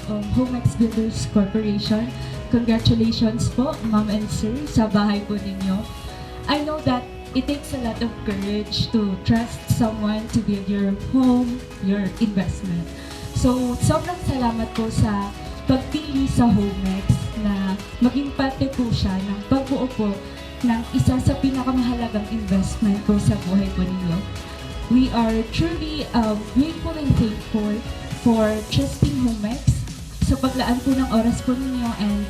Homex Builders Corporation. Congratulations po, Ma'am and Sir, sa bahay po ninyo. I know that it takes a lot of courage to trust someone to build your home, your investment. So, sobrang salamat po sa pagpili sa Homex na maging parte po siya ng pagbuo po ng isa sa pinakamahalagang investment po sa buhay po ninyo. We are truly grateful and thankful for trusting Homex sa paglaan po ng oras po ninyo and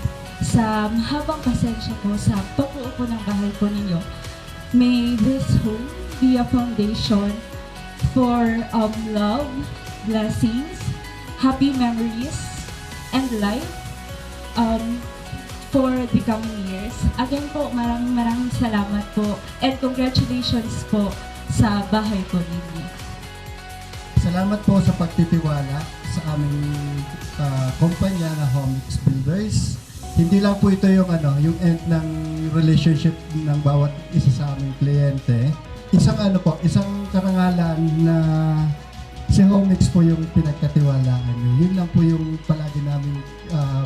sa mahabang pasensya po sa pagbuo po ng bahay po ninyo. May this home be a foundation for love, blessings, happy memories, and life for the coming years. Again po, maraming salamat po and congratulations po sa bahay po ninyo. Salamat po sa pagtitiwala sa aming kumpanya na Homex Builders. Hindi lang po ito yung yung end ng relationship ng bawat isa sa aming kliyente. Isang karangalan na si Homex po yung pinagkatiwalaan niyo. Yun lang po yung palagi namin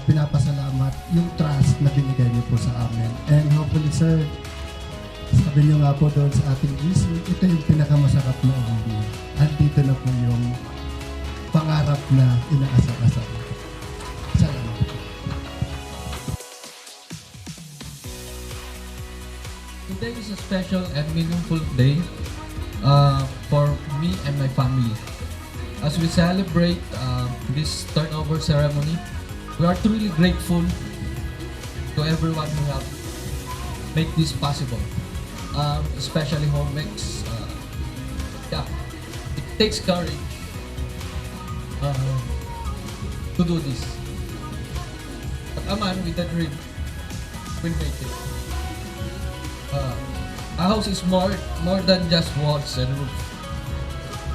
pinapasalamat, yung trust na binigay niyo po sa amin. And hopefully, sir, sabi niyo nga po doon sa ating GC, ito yung pinakamasarap na uwi. Andito na po yung pangarap na inaasar-asar. Salamat. Today is a special and meaningful day for me and my family. As we celebrate this turnover ceremony, we are truly grateful to everyone who have made this possible. Especially Homex. Yeah, it takes courage to do this. But a man with a dream will make it. A house is more than just walls and roof.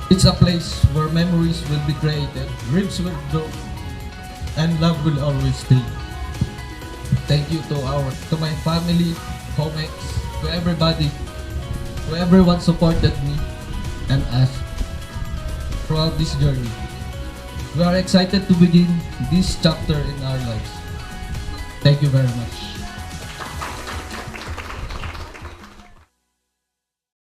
It's a place where memories will be created, dreams will grow, and love will always stay. Thank you to my family, Homex, to everybody, to everyone supported me and us throughout this journey. We are excited to begin this chapter in our lives. Thank you very much.